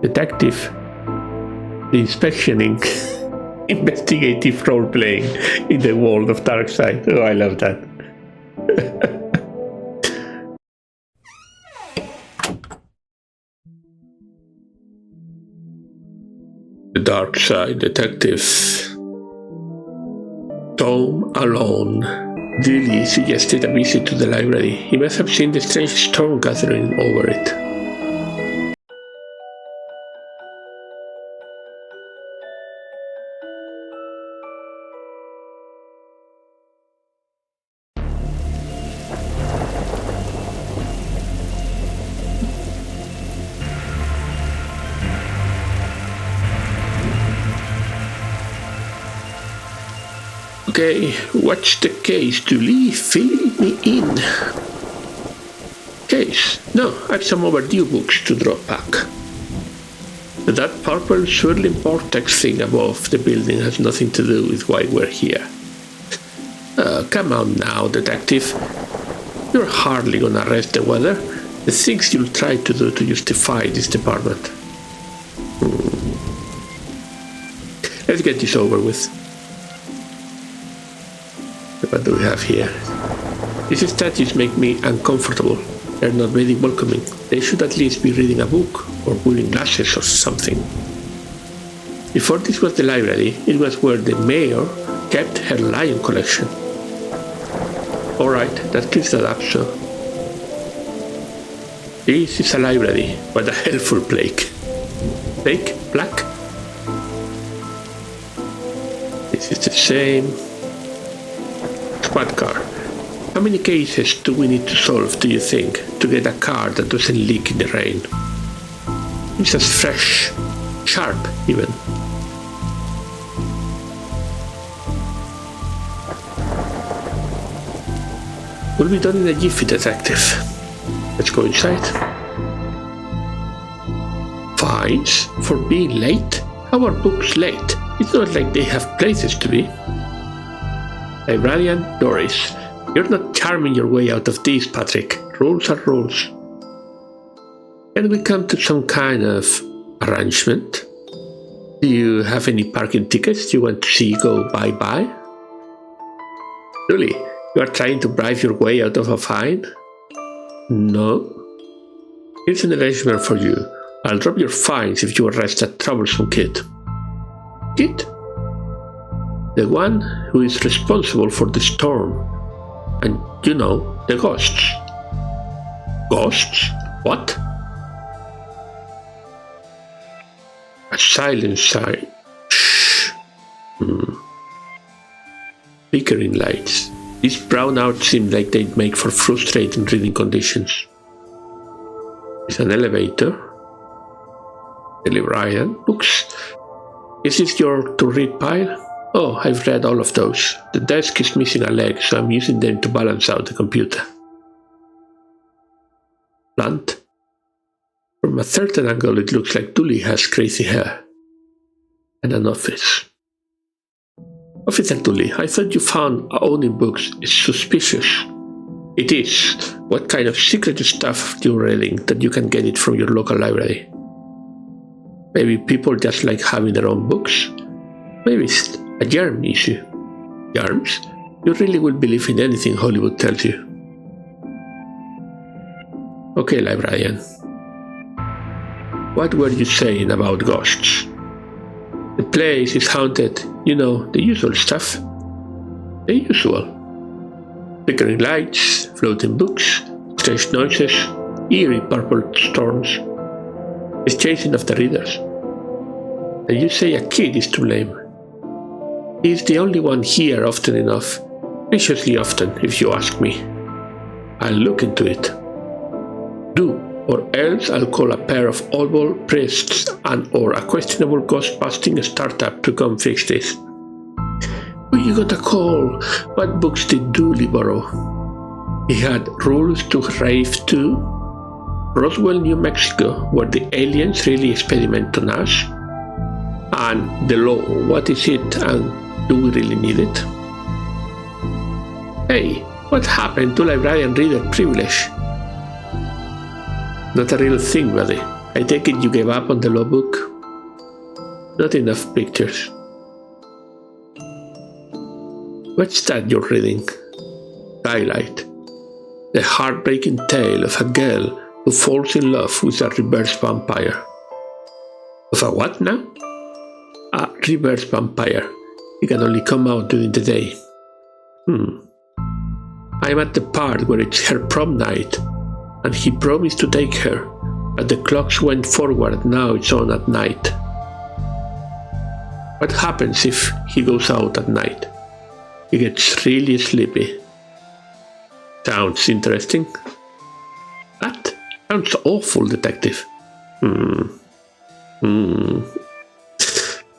detective, the inspectioning, investigative role-playing in the world of Darkside. Oh, I love that. The Darkside Detective. Tome Alone. Dilly suggested a visit to the library. He must have seen the strange storm gathering over it. Okay, what's the case, Dooley? Fill me in. Case? No, I've some overdue books to drop back. That purple swirling vortex thing above the building has nothing to do with why we're here. Come on now, detective. You're hardly gonna arrest the weather. The things you'll try to do to justify this department. Let's get this over with. What do we have here? These statues make me uncomfortable. They're not very welcoming. They should at least be reading a book or wearing glasses or something. Before this was the library, it was where the mayor kept her lion collection. Alright, that clears that up, so. This is a library, but a helpful plague. Plague? Black? This is the same. Squad car. How many cases do we need to solve, do you think, to get a car that doesn't leak in the rain? It's as fresh, sharp even. We'll be done in a jiffy, detective. Let's go inside. Fines? For being late? How are books late? It's not like they have places to be. Librarian Doris, you're not charming your way out of this, Patrick. Rules are rules. Can we come to some kind of arrangement? Do you have any parking tickets you want to see go bye-bye? Julie, you are trying to bribe your way out of a fine? No. Here's an arrangement for you. I'll drop your fines if you arrest that troublesome kid. Kid? The one who is responsible for the storm. And, you know, the ghosts. Ghosts? What? A silent sigh. Shh. Flickering lights. These brownouts seem like they'd make for frustrating reading conditions. There's an elevator. The librarian books. Is this your to-read pile? Oh, I've read all of those. The desk is missing a leg, so I'm using them to balance out the computer. Plant. From a certain angle, it looks like Dooley has crazy hair. And an office. Officer Dooley, I thought you found owning books is suspicious. It is. What kind of secret stuff are you reading that you can get it from your local library? Maybe people just like having their own books? Maybe it's a germ issue. Germs? You really will believe in anything Hollywood tells you. Okay, librarian. What were you saying about ghosts? The place is haunted. You know, the usual stuff. The usual. Flickering lights, floating books, strange noises, eerie purple storms. It's chasing after readers. And you say a kid is to blame. He's the only one here often enough. Viciously often, if you ask me. I'll look into it. Do, or else I'll call a pair of oddball priests and or a questionable ghost-busting startup to come fix this. Who you gonna call? What books did Dooley borrow? He had Rules to Rave to, Roswell, New Mexico, where the aliens really experiment on us, and The Law, what is it and do we really need it? Hey, what happened to librarian reader privilege? Not a real thing, buddy. I take it you gave up on the law book? Not enough pictures. What's that you're reading? Twilight. The heartbreaking tale of a girl who falls in love with a reverse vampire. Of a what now? A reverse vampire. He can only come out during the day. I'm at the part where it's her prom night, and he promised to take her, but the clocks went forward, now it's on at night. What happens if he goes out at night? He gets really sleepy. Sounds interesting. That sounds awful, detective.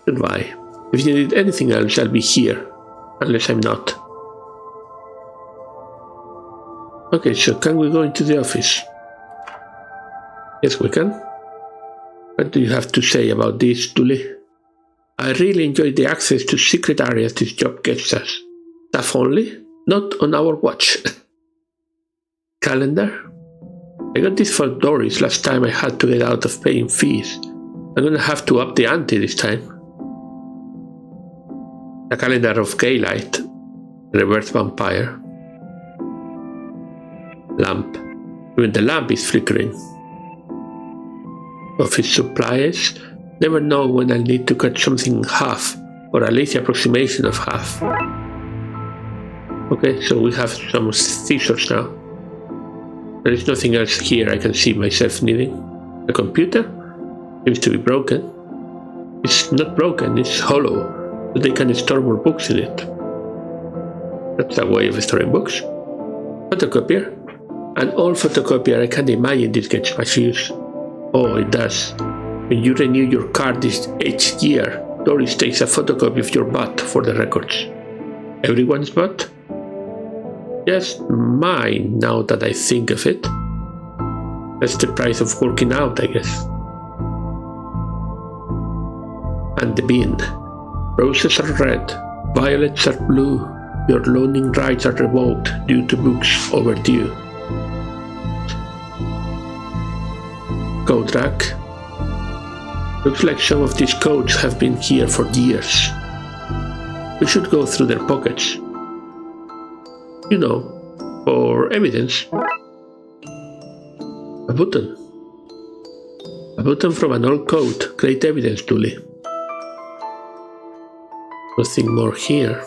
Goodbye. If you need anything else, I'll be here. Unless I'm not. Okay, so can we go into the office? Yes, we can. What do you have to say about this, Dooley? I really enjoy the access to secret areas this job gets us. Staff only? Not on our watch. Calendar? I got this for Doris last time I had to get out of paying fees. I'm gonna have to up the ante this time. A calendar of Gaylight. Reverse vampire. Lamp. Even the lamp is flickering. Office supplies. Never know when I'll need to cut something in half, or at least the approximation of half. Okay, so we have some scissors now. There is nothing else here I can see myself needing. The computer seems to be broken. It's not broken, it's hollow, but they can store more books in it. That's a way of storing books. Photocopier. An old photocopier, I can't imagine this gets much use. Oh, it does. When you renew your card each year, Doris takes a photocopy of your butt for the records. Everyone's butt? Just mine, now that I think of it. That's the price of working out, I guess. And the bin. Roses are red, violets are blue. Your loaning rights are revoked due to books overdue. Code rack. Looks like some of these codes have been here for years. We should go through their pockets. You know, for evidence. A button. A button from an old code. Great evidence, Dooley. Nothing more here.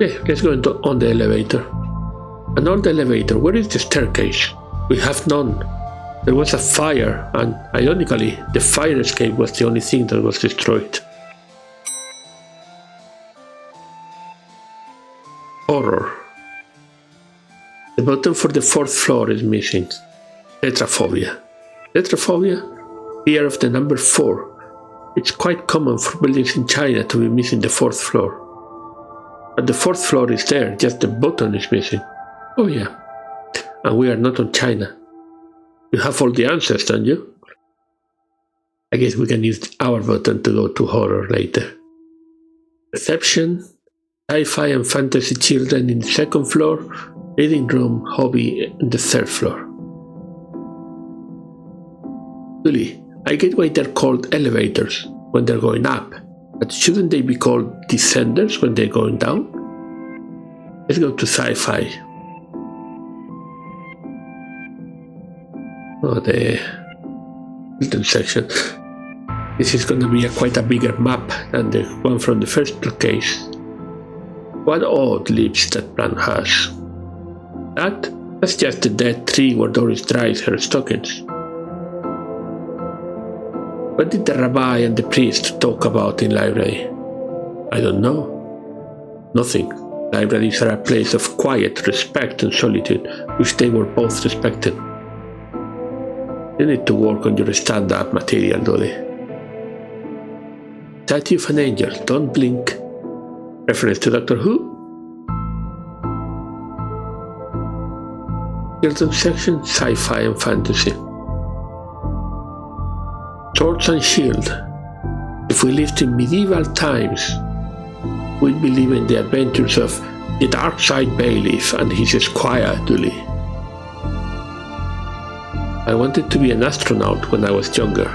Yeah, let's go on the elevator. An old elevator. Where is the staircase? We have none. There was a fire, and ironically, the fire escape was the only thing that was destroyed. Horror. The button for the 4th floor is missing. Tetraphobia. Tetraphobia? Fear of the number 4. It's quite common for buildings in China to be missing the 4th floor. But the 4th floor is there, just the button is missing. Oh yeah. And we are not on China. You have all the answers, don't you? I guess we can use our button to go to horror later. Reception, sci-fi and fantasy children in the 2nd floor, reading room, hobby in the 3rd floor. Really, I get why they're called elevators when they're going up, but shouldn't they be called descenders when they're going down? Let's go to sci-fi. Oh, the Hilton section. This is going to be quite a bigger map than the one from the first case. What odd leaves that plant has. That's just the dead tree where Doris dries her stockings. What did the rabbi and the priest talk about in library? I don't know. Nothing. Libraries are a place of quiet, respect and solitude, which they were both respected. You need to work on your stand-up material, Dolly. Statue of an angel, don't blink. Reference to Doctor Who? Hilton section, sci-fi and fantasy. Swords and shield. If we lived in medieval times, we'd be living the adventures of the Darkside bailiff and his esquire, Dooley. A I wanted to be an astronaut when I was younger.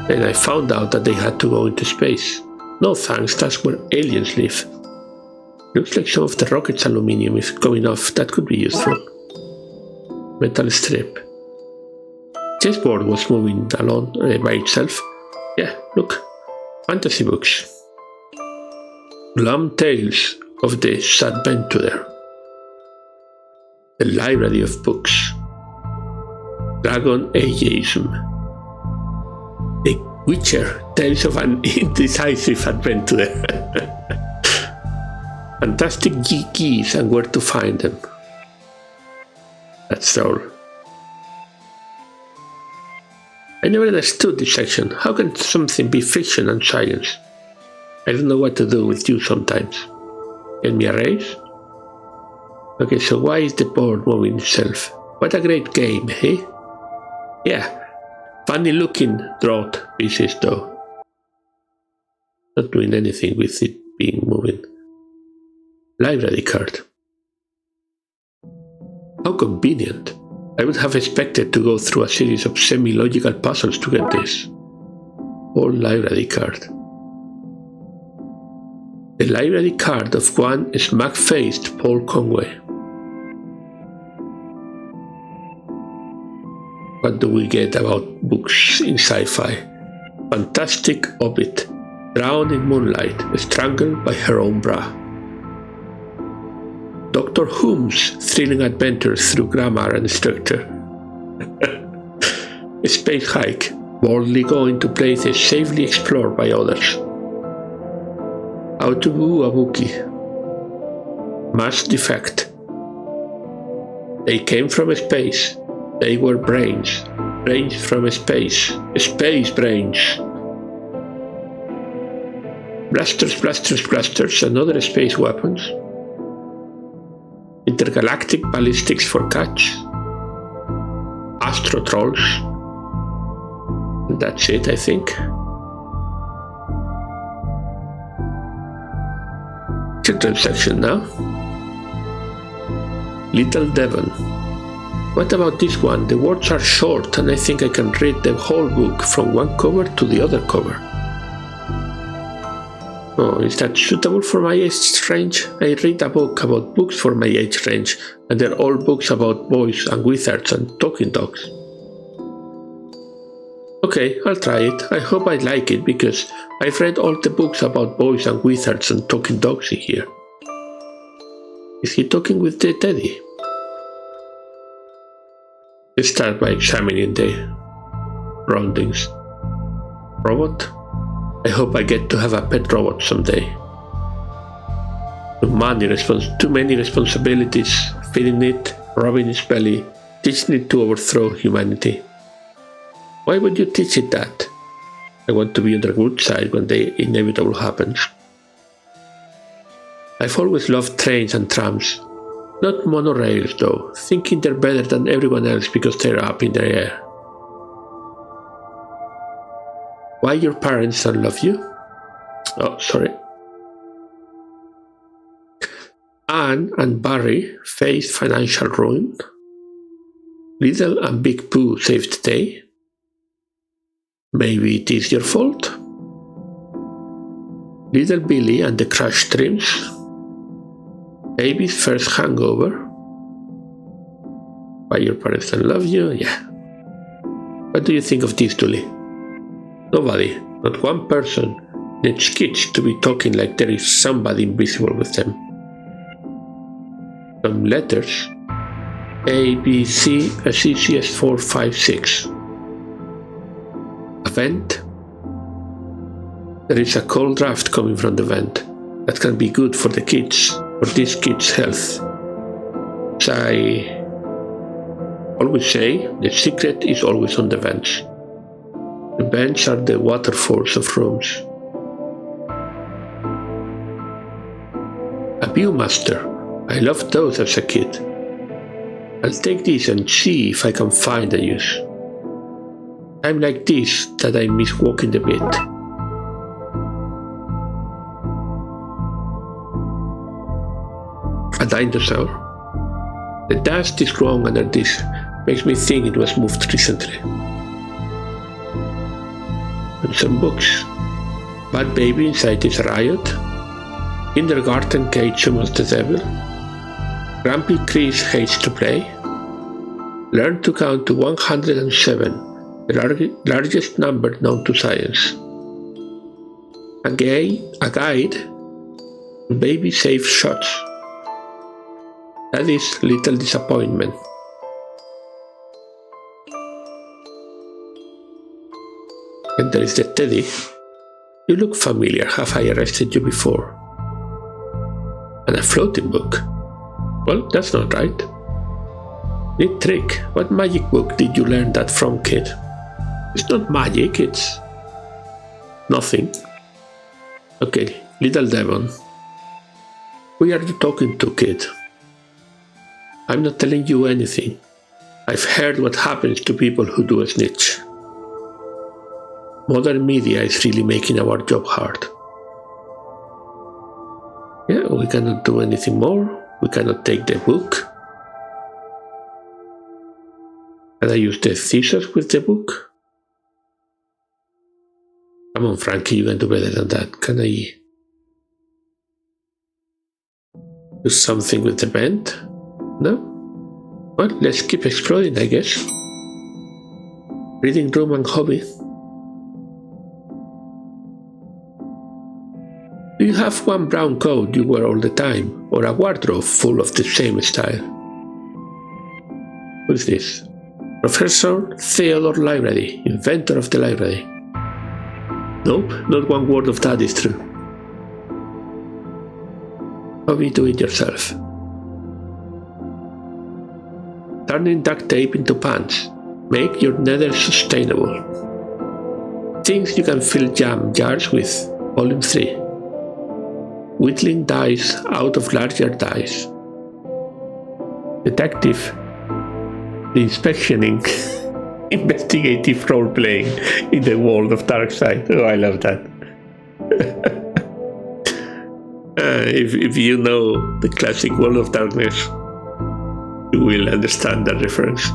Then I found out that they had to go into space. No thanks, that's where aliens live. Looks like some of the rocket's aluminium is going off. That could be useful. Metal strip. Chessboard was moving along by itself. Yeah, look. Fantasy books. Glum Tales of the Adventurer. The Library of Books. Dragon Ageism. The Witcher, Tales of an Indecisive Adventurer. Fantastic keys and where to find them. That's all. I never understood this section. How can something be fiction and science? I don't know what to do with you sometimes. Get me a raise? Okay, so why is the board moving itself? What a great game, eh? Yeah. Funny looking drought pieces though. Not doing anything with it being moving. Library card. How convenient. I would have expected to go through a series of semi-logical puzzles to get this. Or library card. The library card of one smack-faced Paul Conway. What do we get about books in sci-fi? Fantastic Orbit, drowned in moonlight, strangled by her own bra. Dr. Whom's thrilling adventures through grammar and structure. A space hike, boldly going to places safely explored by others. How to woo a Wookiee. Mass defect. They came from space. They were brains. Brains from space. Space brains. Blasters, blasters, blasters, and other space weapons. Intergalactic ballistics for catch. Astro trolls. And that's it, I think. Children's section now. Little Devon. What about this one? The words are short and I think I can read the whole book from one cover to the other cover. Oh, is that suitable for my age range? I read a book about books for my age range, and they're all books about boys and wizards and talking dogs. Okay, I'll try it. I hope I like it because I've read all the books about boys and wizards and talking dogs in here. Is he talking with the teddy? Let's start by examining the surroundings. Robot? I hope I get to have a pet robot someday. Too many responsibilities, feeding it, rubbing its belly, teaching it to overthrow humanity. Why would you teach it that? I want to be on the good side when the inevitable happens. I've always loved trains and trams. Not monorails though, thinking they're better than everyone else because they're up in the air. Why your parents don't love you? Oh, sorry. Anne and Barry face financial ruin. Little and Big Pooh saved the day. Maybe it is your fault. Little Billy and the crushed dreams. Baby's first hangover. Why your parents don't love you? Yeah. What do you think of this, Dooley? Nobody, not one person, needs kids to be talking like there is somebody invisible with them. Some letters. A, B, C, CCS 4, 5, 6. A vent. There is a cold draft coming from the vent. That can be good for the kids, for these kids' health. As I always say, the secret is always on the vents. The vents are the waterfalls of rooms. A Viewmaster. I loved those as a kid. I'll take this and see if I can find a use. Time like this that I miss walking the bit. A dinosaur. The dust is growing under this makes me think it was moved recently. And some books. Bad Baby Inside is a Riot. Kindergarten Kate Summons the Devil. Grumpy Chris Hates to Play. Learn to count to 107, the largest number known to science. A guide to baby safe shots. That is Little Disappointment. And there is the Teddy. You look familiar. Have I arrested you before? And a floating book. Well, that's not right. Neat trick. What magic book did you learn that from, kid? It's not magic, it's nothing. Okay, little Devon. Who are you talking to, kid? I'm not telling you anything. I've heard what happens to people who do a snitch. Modern media is really making our job hard. Yeah, we cannot do anything more. We cannot take the book. Can I use the scissors with the book? Come on, Frankie, you can do better than that. Can I do something with the bend? No? Well, let's keep exploring, I guess. Reading room and hobby. Do you have one brown coat you wear all the time, or a wardrobe full of the same style? Who's this? Professor Theodore Library, inventor of the library. Nope, not one word of that is true. Hobby do it yourself. Turning duct tape into pants. Make your nether sustainable. Things you can fill jam jars with. Volume 3. Whittling dice out of larger dice. Detective. The inspectioning. Investigative role-playing in the world of Darkside. Oh, I love that. If you know the classic World of Darkness, you will understand that reference.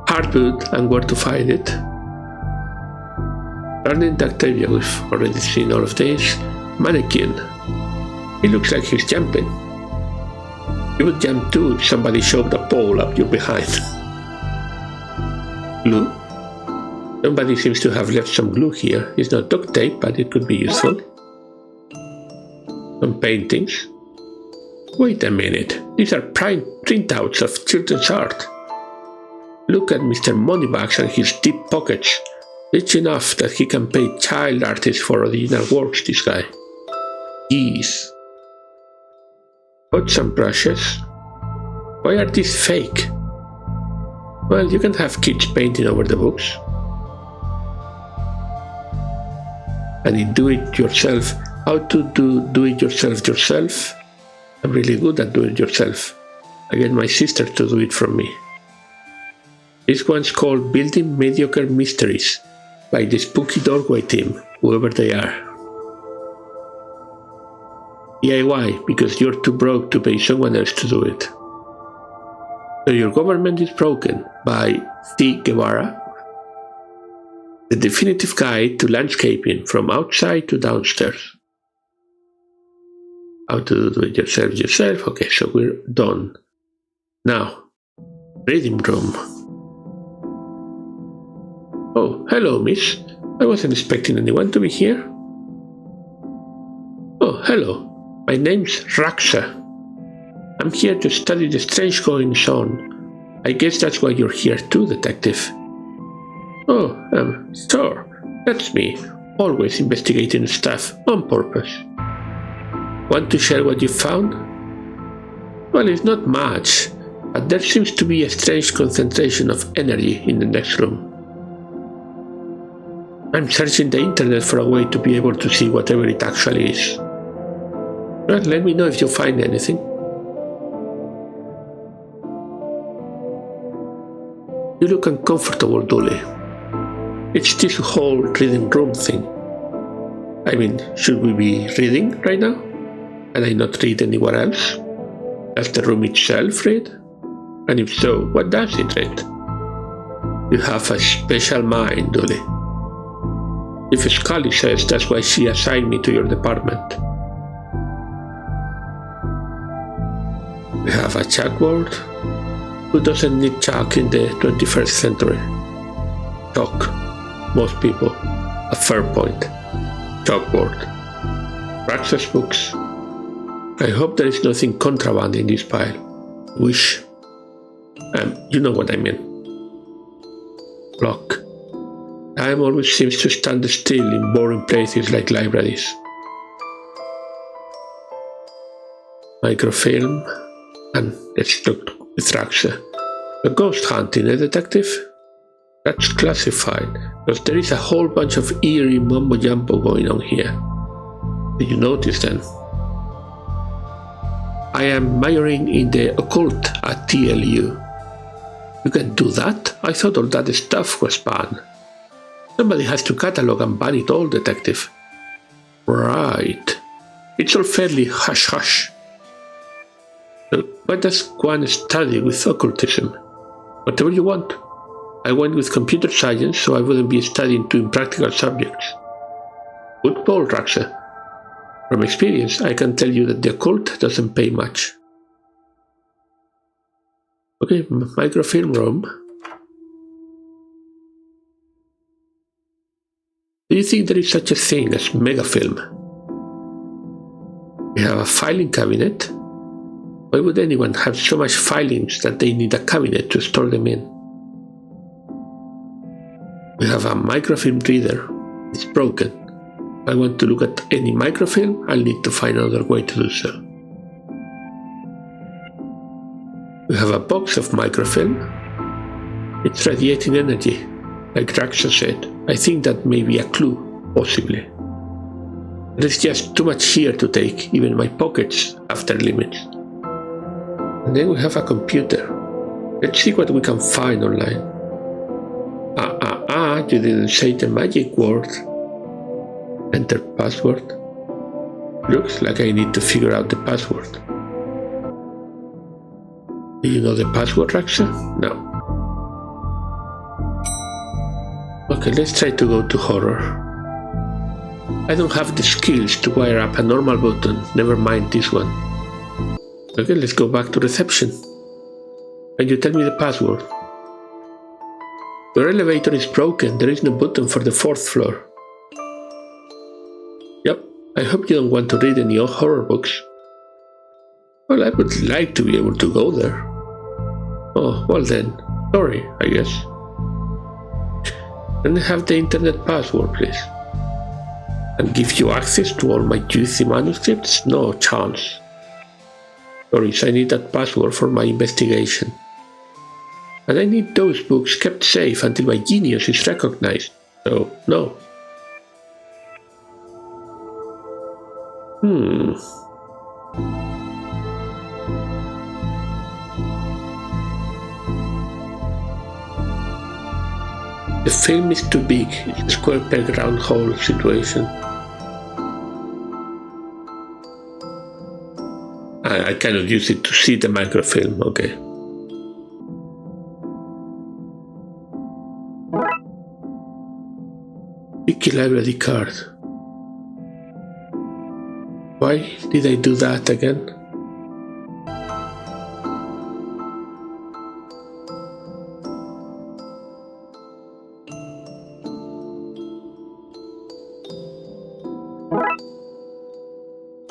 Hardwood and where to find it. Turning Octavia, we've already seen all of this. Mannequin. He looks like he's jumping. You would jump too if somebody shoved a pole up your behind. Glue. Somebody seems to have left some glue here. It's not duct tape, but it could be useful. Some paintings. Wait a minute. These are printouts of children's art. Look at Mr. Moneybags and his deep pockets. Rich enough that he can pay child artists for original works, this guy. Jeez. Got some brushes. Why are these fake? Well, you can have kids painting over the books. And in do-it-yourself, how to do it-yourself? I'm really good at do-it-yourself. I get my sister to do it from me. This one's called Building Mediocre Mysteries by the Spooky Doorway team, whoever they are. DIY, because you're too broke to pay someone else to do it. So Your Government is Broken by C. Guevara. The definitive guide to landscaping from outside to downstairs. How to do it yourself. Okay, so we're done. Now, reading room. Oh, hello, miss. I wasn't expecting anyone to be here. Oh, hello. My name's Raxa. I'm here to study the strange goings on. I guess that's why you're here too, detective. Oh, sure. That's me. Always investigating stuff on purpose. Want to share what you found? Well, it's not much, but there seems to be a strange concentration of energy in the next room. I'm searching the internet for a way to be able to see whatever it actually is. Well, let me know if you find anything. You look uncomfortable, Dooley. It's this whole reading room thing. I mean, should we be reading right now? Can I not read anywhere else? Does the room itself read? And if so, what does it read? You have a special mind, Dolly. If Scully says that's why she assigned me to your department. We have a chalkboard. Who doesn't need chalk in the 21st century? Chalk. Most people. A fair point. Chalkboard. Praxis books. I hope there is nothing contraband in this pile. Wish. You know what I mean. Clock. Time always seems to stand still in boring places like libraries. Microfilm. And let's look with Raxa. A ghost hunting, a detective? That's classified, because there is a whole bunch of eerie mumbo-jumbo going on here. Did you notice then? I am majoring in the occult at TLU. You can do that? I thought all that stuff was banned. Somebody has to catalog and ban it all, detective. Right. It's all fairly hush-hush. So what does one study with occultism? Whatever you want. I went with computer science, so I wouldn't be studying two impractical subjects. Good call, Raxa. From experience, I can tell you that the occult doesn't pay much. Okay, microfilm room. Do you think there is such a thing as megafilm? We have a filing cabinet. Why would anyone have so much filings that they need a cabinet to store them in? We have a microfilm reader. It's broken. If I want to look at any microfilm, I'll need to find another way to do so. We have a box of microfilm. It's radiating energy, like Raxa said. I think that may be a clue, possibly. There's just too much here to take, even my pockets have their limits. And then we have a computer. Let's see what we can find online. You didn't say the magic word. Enter password. Looks like I need to figure out the password. Do you know the password, Raxa? No. Okay, let's try to go to horror. I don't have the skills to wire up a normal button, never mind this one. Okay, let's go back to reception. Can you tell me the password? Your elevator is broken, there is no button for the 4th floor. Yep, I hope you don't want to read any horror books. Well, I would like to be able to go there. Oh, well then, sorry, I guess. Can I have the internet password, please? And give you access to all my juicy manuscripts? No chance. Sorry, I need that password for my investigation. And I need those books kept safe until my genius is recognized. So, no. The film is too big. It's a square peg round hole situation. I cannot use it to see the microfilm, okay. Wiki library card. Why did I do that again?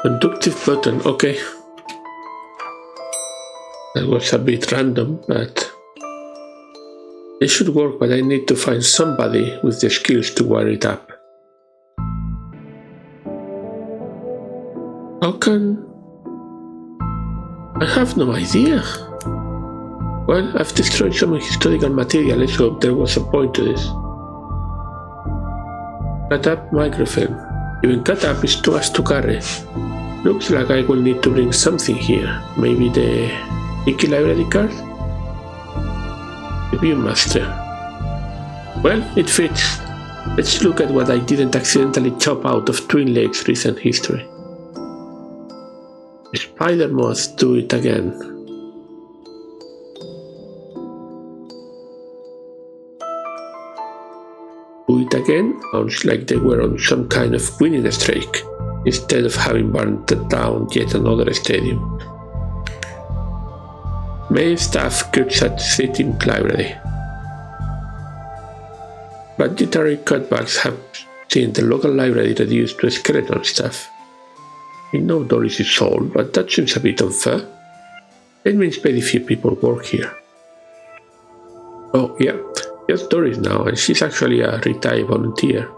Conductive button, okay. That was a bit random, but it should work, but I need to find somebody with the skills to wire it up. How can... I have no idea. Well, I've destroyed some historical material, let's hope there was a point to this. Cut up microfilm. Even cut up is too much to carry. Looks like I will need to bring something here. Maybe the Wiki library card? The Viewmaster. Well, it fits. Let's look at what I didn't accidentally chop out of Twin Lakes' recent history. Spider moths do it again. Do it again sounds like they were on some kind of winning streak, instead of having burned down yet another stadium. Main staff cuts at sitting library. Budgetary cutbacks have seen the local library reduced to skeleton staff. I know Doris is old, but that seems a bit unfair. It means very few people work here. Oh yeah, just Doris now, and she's actually a retired volunteer.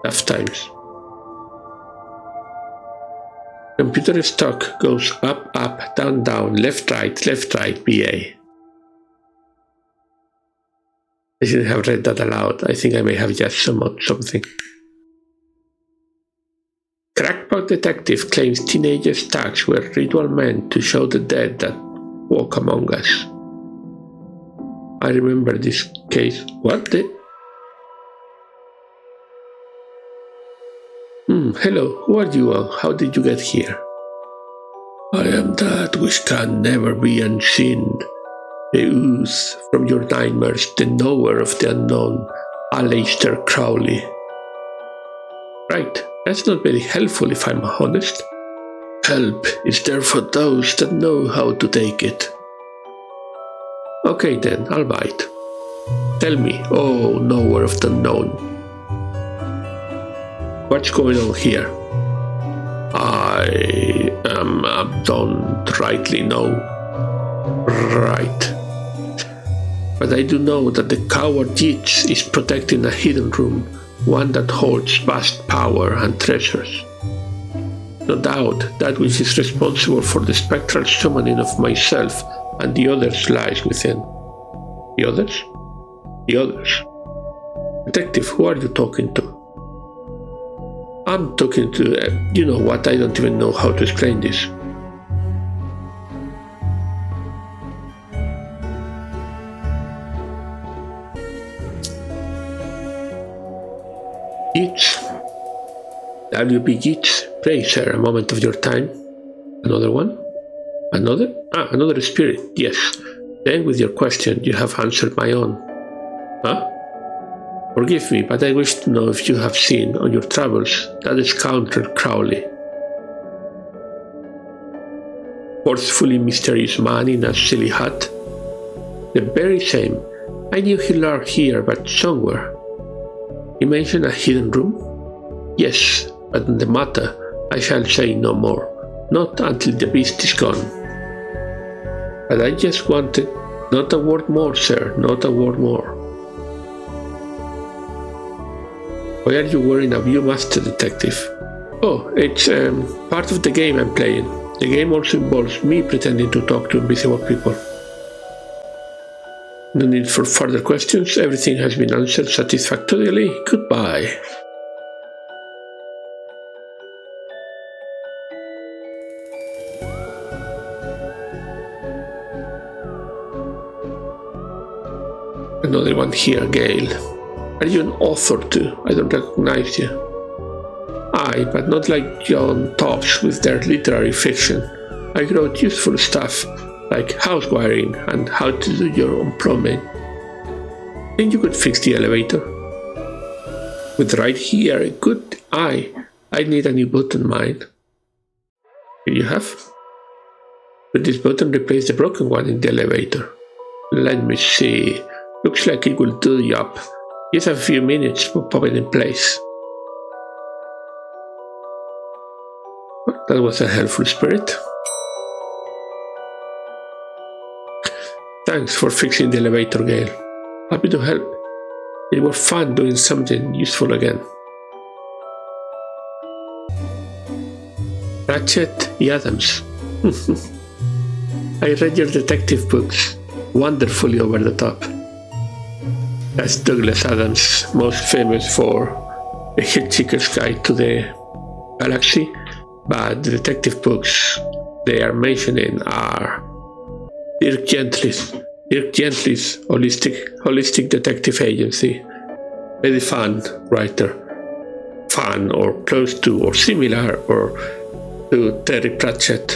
Tough times. Computer stock goes up, up, down, down, left, right, BA. I shouldn't have read that aloud. I think I may have just summoned something. Crackpot detective claims teenager stags were ritual meant to show the dead that walk among us. I remember this case. What the? Hello, who are you and how did you get here? I am that which can never be unseen. The ooze from your nightmares, the knower of the unknown, Aleister Crowley. Right, that's not very helpful if I'm honest. Help is there for those that know how to take it. Okay then, I'll bite. Tell me, oh knower of the unknown. What's going on here? I don't rightly know. Right. But I do know that the coward Yeats is protecting a hidden room, one that holds vast power and treasures. No doubt that which is responsible for the spectral summoning of myself and the others lies within. The others? The others. Detective, who are you talking to? I'm talking to, you know what, I don't even know how to explain this. Yeats. W.B. Yeats. Pray, sir, a moment of your time. Another one? Another? Another spirit, yes. Then with your question, you have answered my own. Huh? Forgive me, but I wish to know if you have seen on your travels that scoundrel Crowley. Forcefully mysterious man in a silly hat? The very same. I knew he lurked here, but somewhere. You mentioned a hidden room? Yes, but on the matter, I shall say no more. Not until the beast is gone. But I just wanted, not a word more, sir, not a word more. Why are you wearing a Viewmaster, detective? Oh, it's part of the game I'm playing. The game also involves me pretending to talk to invisible people. No need for further questions, everything has been answered satisfactorily. Goodbye. Another one here, Gale. Are you an author too? I don't recognize you. Aye, but not like John Tops with their literary fiction. I wrote useful stuff, like house wiring and how to do your own plumbing. Think you could fix the elevator? With right here, good. I need a new button, mine. Here you have. With this button, replace the broken one in the elevator. Let me see. Looks like it will do the job. Just a few minutes to pop it in place. That was a helpful spirit. Thanks for fixing the elevator, Gale. Happy to help. It was fun doing something useful again. Ratchet E. Adams. I read your detective books. Wonderfully over the top. That's Douglas Adams, most famous for The Hitchhiker's Guide to the Galaxy, but the detective books they are mentioning are Dirk Gently's holistic detective agency. Very fun writer. Fun or close to or similar or To Terry Pratchett.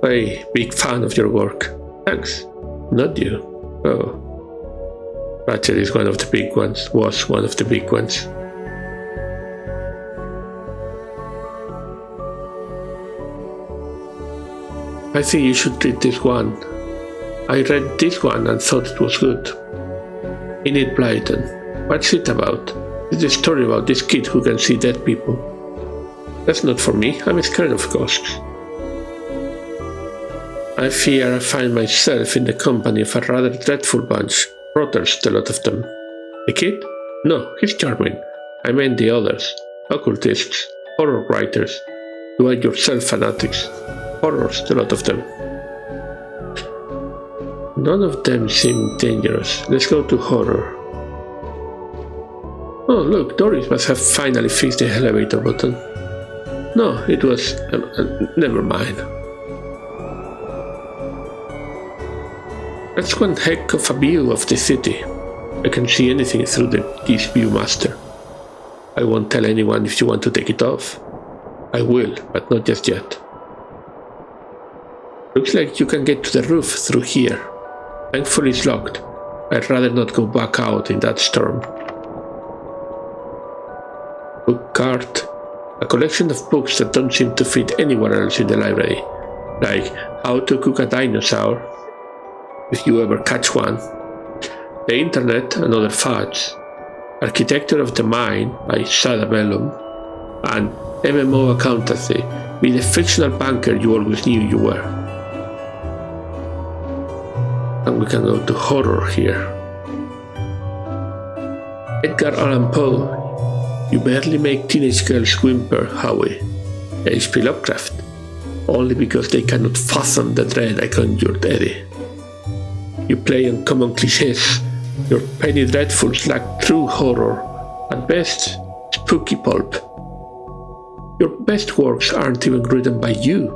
Hey, big fan of your work. Thanks. Not you. Oh. Pratchett is one of the big ones. Was one of the big ones. I think you should read this one. I read this one and thought it was good. Enid Blyton. What's it about? It's a story about this kid who can see dead people. That's not for me. I'm scared of ghosts. I fear I find myself in the company of a rather dreadful bunch. Rotters, the lot of them. The kid? No, he's charming. I meant the others. Occultists, horror writers, do-it-yourself fanatics. Horrors, the lot of them. None of them seem dangerous. Let's go to horror. Oh, look, Doris must have finally fixed the elevator button. No, it was... never mind. That's one heck of a view of the city. I can see anything through this Viewmaster. I won't tell anyone if you want to take it off. I will, but not just yet. Looks like you can get to the roof through here. Thankfully it's locked. I'd rather not go back out in that storm. Book cart. A collection of books that don't seem to fit anywhere else in the library. Like How to Cook a Dinosaur, if you ever catch one. The Internet and Other Fads. Architecture of the Mind by Sada Bellum. And MMO Accountancy. Be the fictional banker you always knew you were. And we can go to horror here. Edgar Allan Poe. You barely make teenage girls whimper, Howie. H.P. Lovecraft. Only because they cannot fathom the dread I conjured, Eddie. You play on common cliches. Your penny dreadfuls lack true horror. At best, spooky pulp. Your best works aren't even written by you.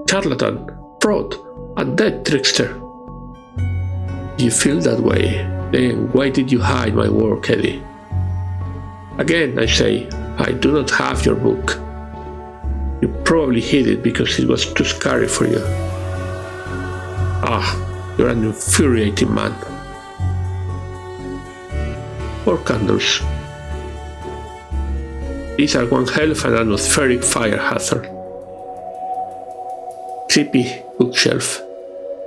Charlatan, fraud, and dead trickster. If you feel that way, then why did you hide my work, Eddie? Again, I say, I do not have your book. You probably hid it because it was too scary for you. Ah, you're an infuriating man. 4 candles. These are one hell of an atmospheric fire hazard. Creepy bookshelf.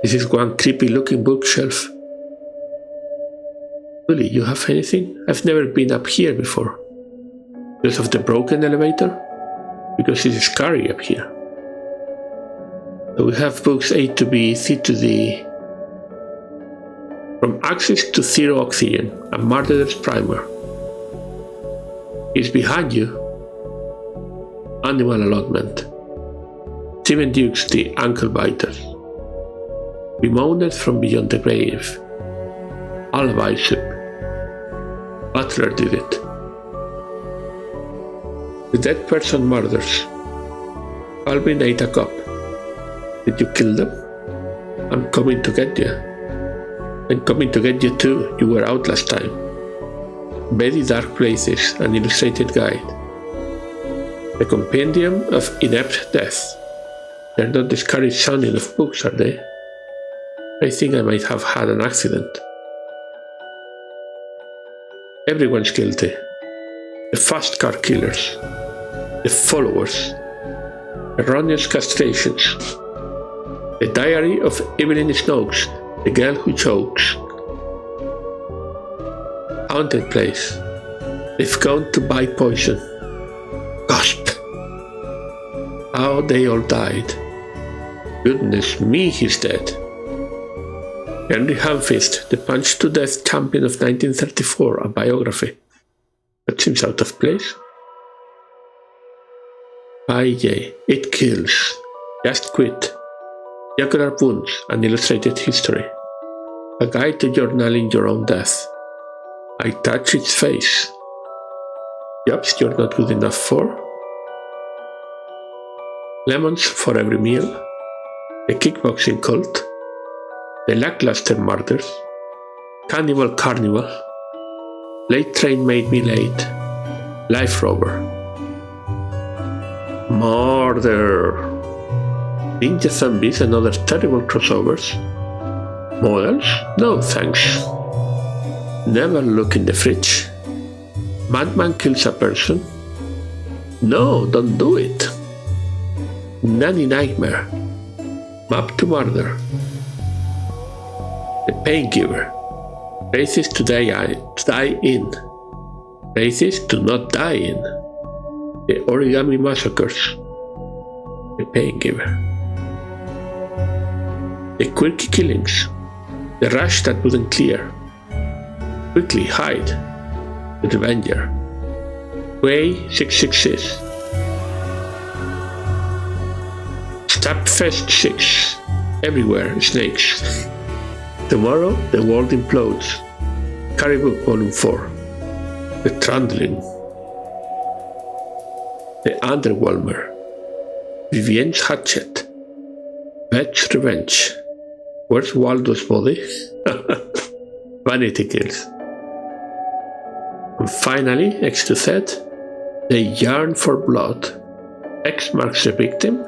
This is one creepy looking bookshelf. Really, you have anything? I've never been up here before. Because of the broken elevator? Because it's scary up here. So we have books A to B, C to D. From Axis to Zero Oxygen, a Martyrd's Primer. It's behind you. Animal Allotment. Stephen Duke's The Ankle Biters. Bemoaned from Beyond the Grave. Alibi Soup. Butler did it. The Dead Person Murders. Calvin ate a cop. Did you kill them? I'm coming to get you. I'm coming to get you too. You were out last time. Very Dark Places, an illustrated guide. The Compendium of Inept Death. They're not the scary sounding of books, are they? I think I might have had an accident. Everyone's guilty. The fast car killers. The followers. Erroneous castrations. The Diary of Evelyn Snokes, the girl who chokes. Haunted place. They've gone to buy poison. Gasp! How they all died. Goodness me, he's dead. Henry Hamfist, the Punch to Death champion of 1934, a biography. That seems out of place. I.J. It Kills. Just Quit. Jugular Wounds, an illustrated history. A guide to journaling your own death. I touch its face. Jobs you're not good enough for. Lemons for every meal. The Kickboxing Cult. The Lackluster Murders. Cannibal Carnival. Late Train Made Me Late. Life Rover. Murder. Ninja zombies and other terrible crossovers. Models? No thanks. Never look in the fridge. Madman kills a person? No, don't do it. Nanny nightmare. Map to murder. The pain giver. Races to die in. Races to not die in. The origami massacres. The pain giver. The quirky killings. The rush that wouldn't clear. Quickly hide. The revenger. Way 666. Stabfest 6. Everywhere snakes. Tomorrow the world implodes. Caribou Volume 4. The Trundling. The Underwhelmer. Vivienne's Hatchet. Bet's Revenge. Where's Waldo's body? Vanity Kills. And finally, X to Z. They yearn for blood. X marks the victim.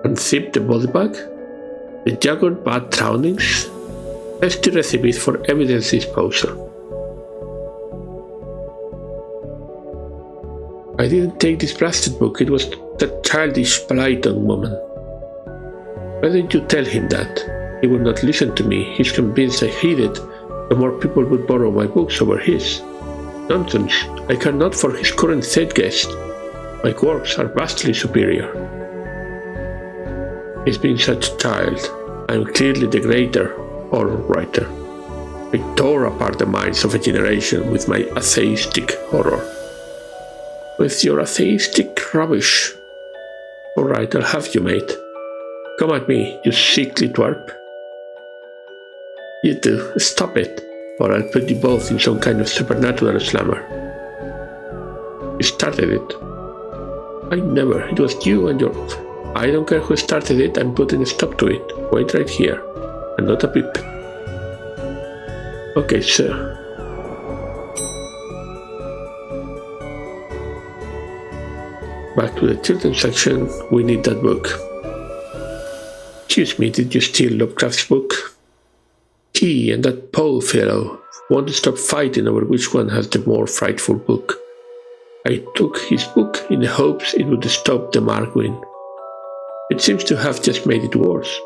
Unzip the body bag. The jagged bad drownings. Testy recipes for evidence disposal. I didn't take this blasted book, it was that childish Blyton woman. Why didn't you tell him that? He would not listen to me, he's convinced I hid it, so more people would borrow my books over his. Nonsense, I care not for his current zeitgeist. My works are vastly superior. He's been such a child. I'm clearly the greater horror writer. I tore apart the minds of a generation with my atheistic horror. With your atheistic rubbish. Alright, I'll have you, mate. Come at me, you sickly twerp. You two, stop it, or I'll put you both in some kind of supernatural slammer. You started it. I never, it was you and your... I don't care who started it, I'm putting a stop to it. Wait right here, and not a peep. Okay, sir. Back to the children's section, we need that book. Excuse me, did you steal Lovecraft's book? He and that Poe fellow won't stop fighting over which one has the more frightful book. I took his book in the hopes it would stop the Markwin. It seems to have just made it worse.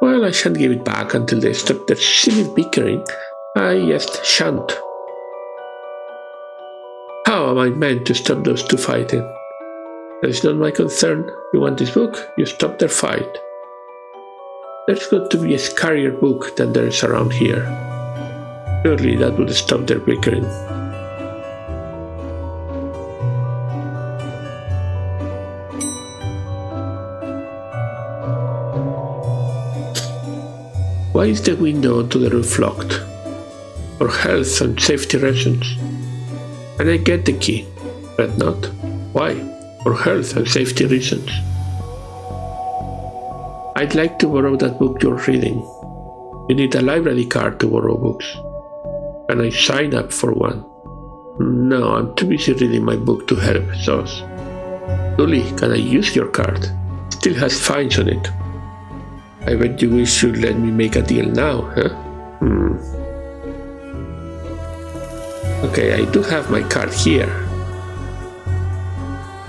Well, I shan't give it back until they stop their silly bickering. I just shan't. How am I meant to stop those two fighting? That is not my concern. You want this book? You stop their fight. There's got to be a scarier book than there is around here. Surely that would stop their bickering. Why is the window onto the roof locked? For health and safety reasons. And I get the key, but not. Why? For health and safety reasons. I'd like to borrow that book you're reading. You need a library card to borrow books. Can I sign up for one? No, I'm too busy reading my book to help, Sauce. Julie, can I use your card? Still has fines on it. I bet you wish you'd let me make a deal now, huh? Okay, I do have my card here.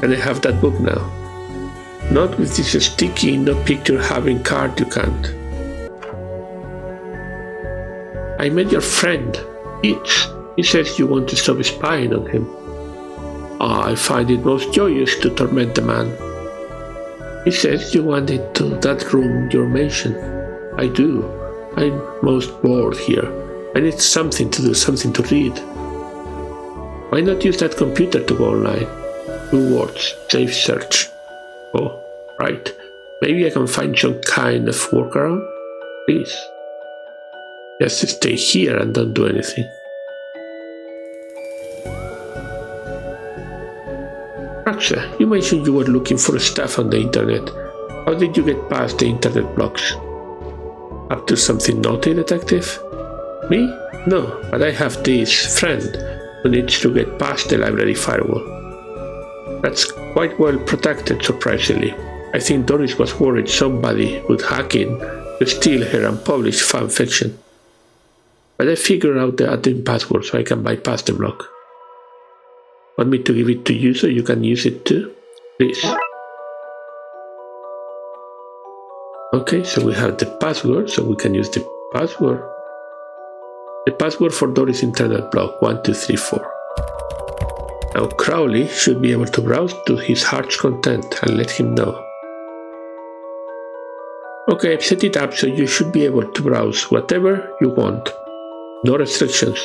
And I have that book now. Not with this sticky, no picture having card, you can't. I met your friend, Itch. He says you want to stop spying on him. I find it most joyous to torment the man. He says you want it to that room you mentioned. I do. I'm most bored here. I need something to do, something to read. Why not use that computer to go online? 2 words, safe search. Oh, right. Maybe I can find some kind of workaround? Please. Just stay here and don't do anything. Raxa, you mentioned you were looking for stuff on the internet. How did you get past the internet blocks? Up to something naughty, detective? Me? No, but I have this friend who needs to get past the library firewall. That's quite well protected, surprisingly. I think Doris was worried somebody would hack in to steal her unpublished fan fiction. But I figured out the admin password so I can bypass the block. Want me to give it to you so you can use it too? Please. Okay, so we have the password, so we can use the password. The password for Doris' internet blog, 1234. Now Crowley should be able to browse to his heart's content and let him know. Okay, I've set it up so you should be able to browse whatever you want. No restrictions.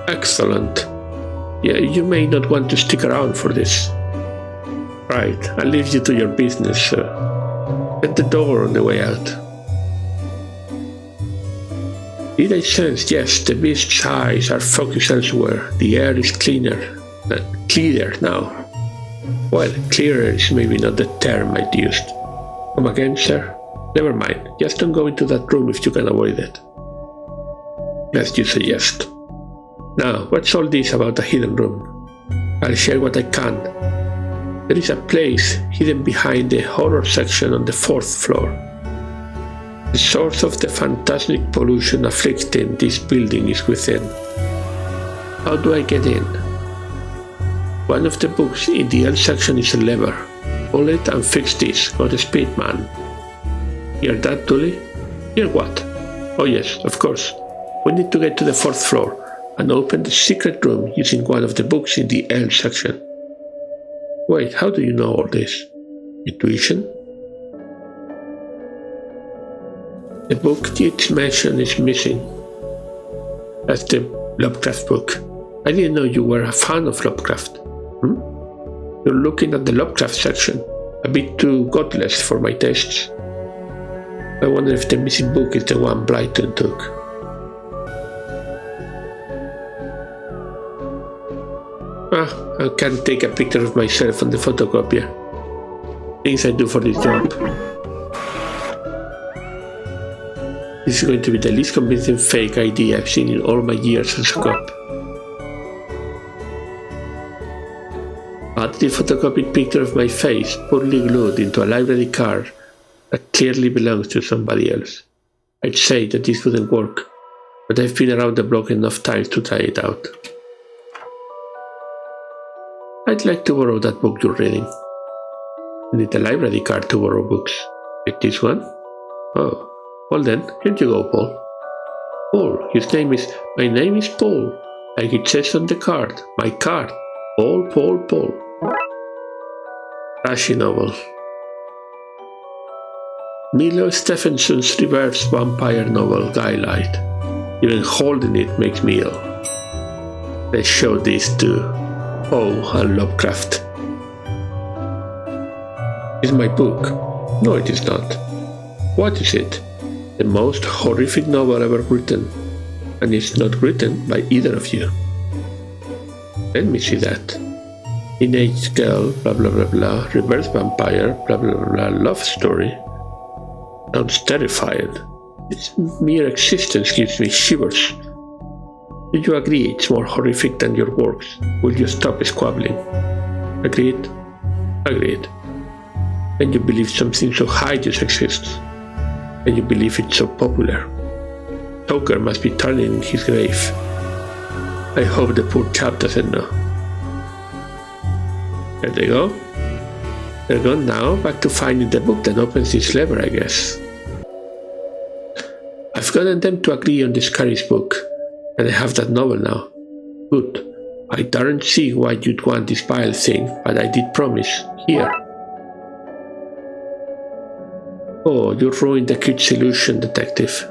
Excellent. Yeah, you may not want to stick around for this. Right, I'll leave you to your business, sir. At the door on the way out. Did I sense? Yes, the beast's eyes are focused elsewhere. The air is clearer now. Well, clearer is maybe not the term I'd used. Come again, sir? Never mind, just don't go into that room if you can avoid it. As you suggest. Now, what's all this about a hidden room? I'll share what I can. There is a place hidden behind the horror section on the 4th floor. The source of the phantasmic pollution afflicting this building is within. How do I get in? One of the books in the L section is a lever. Pull it and fix this. Godspeed, man. Hear that, Dooley? Hear what? Oh yes, of course. We need to get to the 4th floor and open the secret room using one of the books in the L section. Wait, how do you know all this? Intuition? The book it's mentioned is missing. That's the Lovecraft book. I didn't know you were a fan of Lovecraft. You're looking at the Lovecraft section. A bit too godless for my tastes. I wonder if the missing book is the one Blyton took. I can't take a picture of myself on the photocopier. Things I do for this job. This is going to be the least convincing fake ID I've seen in all my years as a cop. Add the photocopied picture of my face, poorly glued into a library card that clearly belongs to somebody else. I'd say that this wouldn't work, but I've been around the block enough times to try it out. I'd like to borrow that book you're reading. I need a library card to borrow books. Like this one? Oh, well then, here you go, Paul. Paul, my name is Paul, like it says on the card, my card. Paul, Paul, Paul. Trashy novel. Milo Stephenson's reverse vampire novel, Guylight. Even holding it makes me ill. Let's show this to and Lovecraft. Is my book? No, it is not. What is it? The most horrific novel ever written, and it's not written by either of you. Let me see that. Teenage girl, blah blah blah blah, reverse vampire, blah blah blah, love story. Sounds terrifying. Its mere existence gives me shivers. Do you agree it's more horrific than your works? Will you stop squabbling? Agreed? Agreed. And you believe something so hideous exists? And you believe it's so popular? Stoker must be turning in his grave. I hope the poor chap doesn't know. There they go. They're gone now, back to finding the book that opens this lever, I guess. I've gotten them to agree on this Carrie's book, and I have that novel now. Good. I daren't see why you'd want this vile thing, but I did promise. Here. Oh, you ruined the kid's illusion, detective.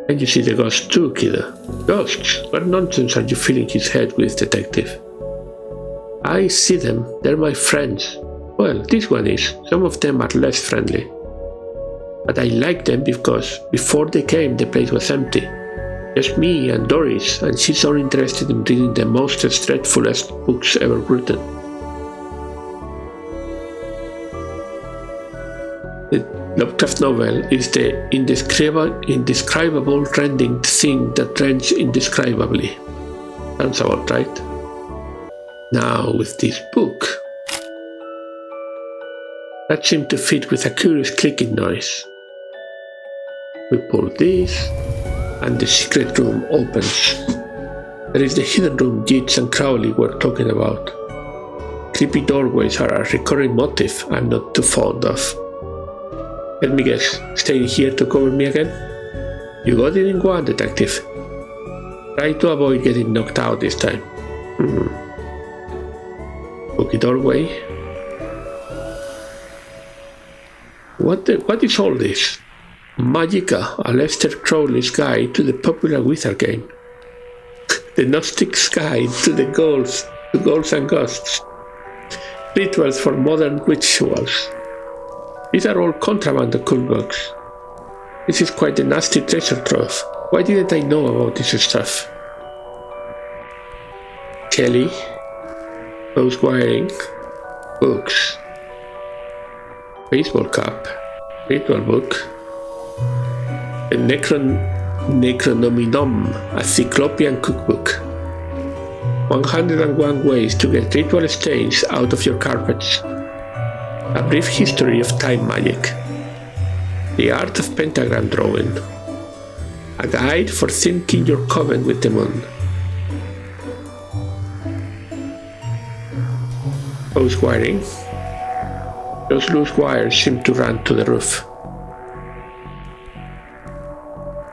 And you see the ghosts too, kiddo. Ghosts? What nonsense are you filling his head with, detective? I see them. They're my friends. Well, this one is. Some of them are less friendly. But I like them because before they came, the place was empty. Just me and Doris, and she's so interested in reading the most dreadfulest books ever written. The Lovecraft novel is the indescribable rending thing that rends indescribably. Sounds about right. Now with this book, that seemed to fit with a curious clicking noise. We pull this, and the secret room opens. There is the hidden room Yeats and Crowley were talking about. Creepy doorways are a recurring motif I'm not too fond of. Let me guess, staying here to cover me again? You got it in one, detective. Try to avoid getting knocked out this time. Spooky doorway. What is all this? Magica, a Lester Crowley's guide to the popular Wizard game. The Gnostic's guide to the ghouls and ghosts. Rituals for modern rituals. These are all contraband occult books. This is quite a nasty treasure trove. Why didn't I know about this stuff? Kelly, close wiring, books, baseball cap, ritual book, a Necronominum, a Cyclopean cookbook. 101 ways to get ritual stains out of your carpets. A brief history of time magic. The art of pentagram drawing. A guide for thinking your coven with the moon. Loose wiring. Those loose wires seem to run to the roof.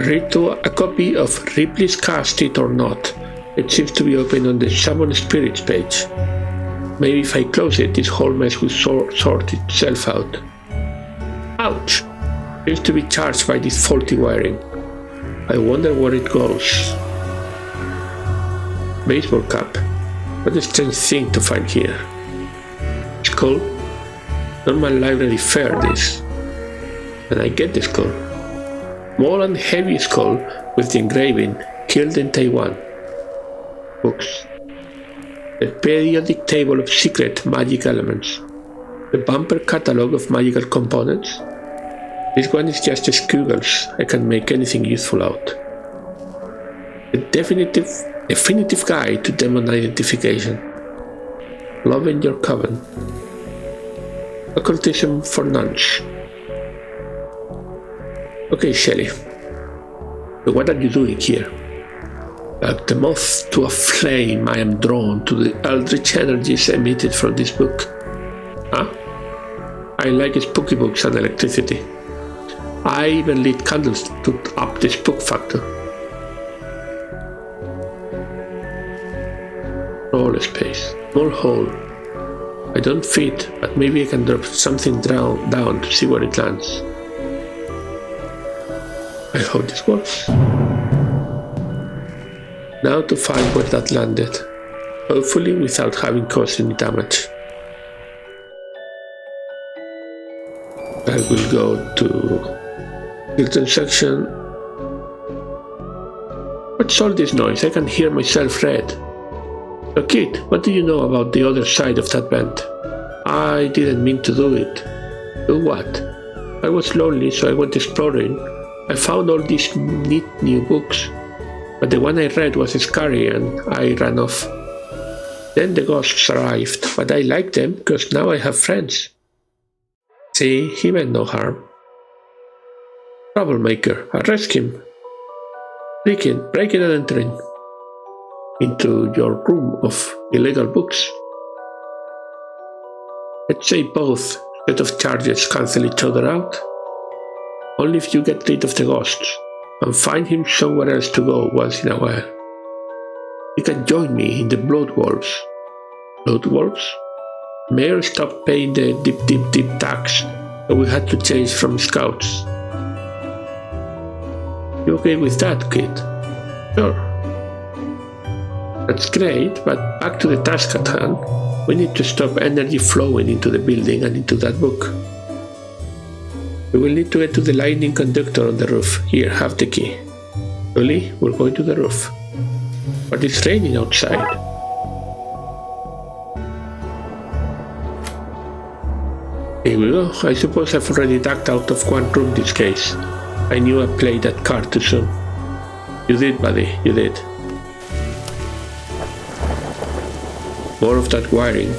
Read to a copy of Ripley's Cast It or Not. It seems to be open on the Summon Spirits page. Maybe if I close it, this whole mess will sort itself out. Ouch! Seems to be charged by this faulty wiring. I wonder where it goes. Baseball cap. What a strange thing to find here. Skull. Normal library fare this. And I get the skull. Small and heavy skull with the engraving, killed in Taiwan. Books. The periodic table of secret magic elements. The bumper catalogue of magical components. This one is just squiggles. I can't make anything useful out. The definitive guide to demon identification. Love in your coven. Occultism for nuns. Okay, Shelley. But what are you doing here? Like the moth to a flame, I am drawn to the eldritch energies emitted from this book. Huh? I like spooky books and electricity. I even lit candles to up the spook factor. Roll space. Small hole. I don't fit, but maybe I can drop something down to see where it lands. I hope this works. Now to find where that landed, hopefully without having caused any damage. I will go to filter section. What's all this noise? I can hear myself read. So kid, what do you know about the other side of that vent? I didn't mean to do it. Do what? I was lonely, so I went exploring. I found all these neat new books, but the one I read was scary and I ran off. Then the ghosts arrived, but I liked them because now I have friends. See, he meant no harm. Troublemaker, arrest him. Breaking and entering into your room of illegal books. Let's say both set of charges cancel each other out. Only if you get rid of the ghosts and find him somewhere else to go once in a while. You can join me in the Blood Wolves. Blood Wolves? Mayor stopped paying the deep tax, so we had to change from scouts. You okay with that, kid? Sure. That's great, but back to the task at hand. We need to stop energy flowing into the building and into that book. We will need to get to the lightning conductor on the roof. Here, have the key. Really? We're going to the roof. But it's raining outside. Here we go. I suppose I've already ducked out of one room this case. I knew I played that card too soon. You did, buddy. You did. More of that wiring.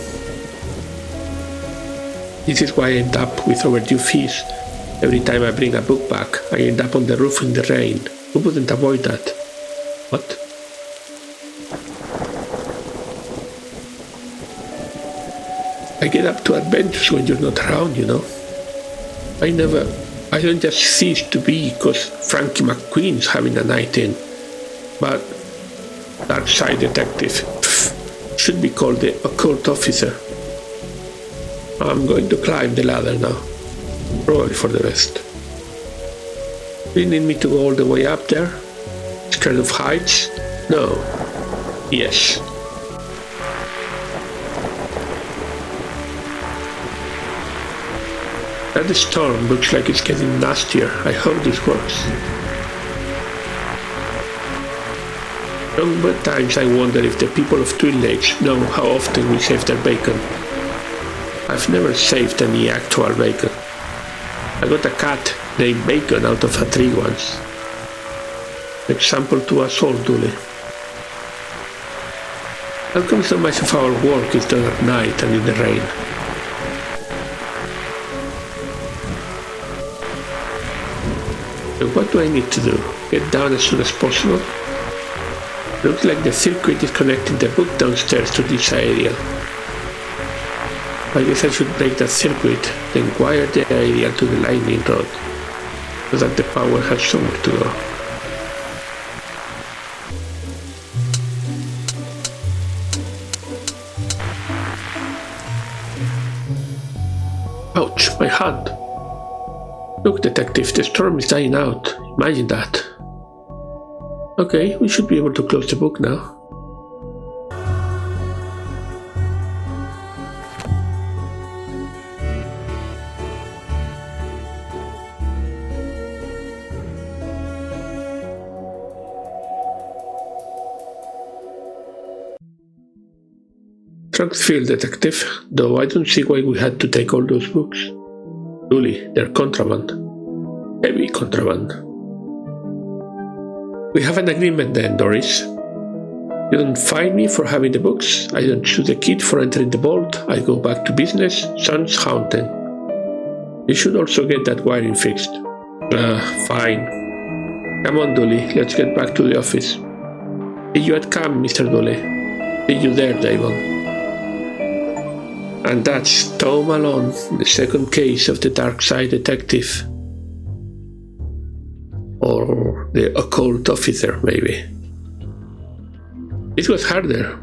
This is why I end up with overdue fees. Every time I bring a book back, I end up on the roof in the rain. Who wouldn't avoid that? What? I get up to adventures when you're not around, you know. I don't just cease to be because Frankie McQueen's having a night in. But Darkside Detective should be called the occult officer. I'm going to climb the ladder now. Probably for the best. Do you need me to go all the way up there? Scared of heights? No. Yes. That storm looks like it's getting nastier. I hope this works. Number of times I wonder if the people of Twin Lakes know how often we save their bacon. I've never saved any actual bacon. I got a cat named Bacon out of a tree once. Example to us all, Dooley. How come so much of our work is done at night and in the rain? So what do I need to do? Get down as soon as possible? Looks like the circuit is connecting the book downstairs to this area. I guess I should break that circuit, then wire the area to the lightning rod, so that the power has somewhere to go. Ouch, my hand! Look, detective, the storm is dying out. Imagine that. Okay, we should be able to close the book now. Trucks feel, detective, though I don't see why we had to take all those books. Truly, they're contraband. Heavy contraband. We have an agreement then, Doris. You don't fine me for having the books, I don't shoot the kid for entering the vault, I go back to business, son's haunting. You should also get that wiring fixed. Fine. Come on, Dooley, let's get back to the office. See you at camp, Mr. Dooley. See you there, Davon. And that's Tome Alone, the second case of the Darkside Detective. Or the occult officer, maybe. It was harder.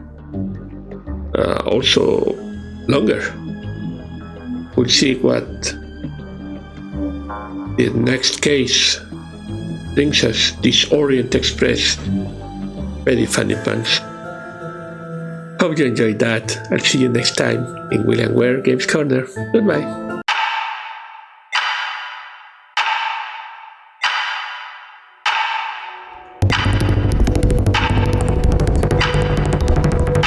Also longer. We'll see what the next case brings us. This Orient Express. Very funny punch. Hope you enjoyed that. I'll see you next time in Will and Ware Games Corner. Goodbye.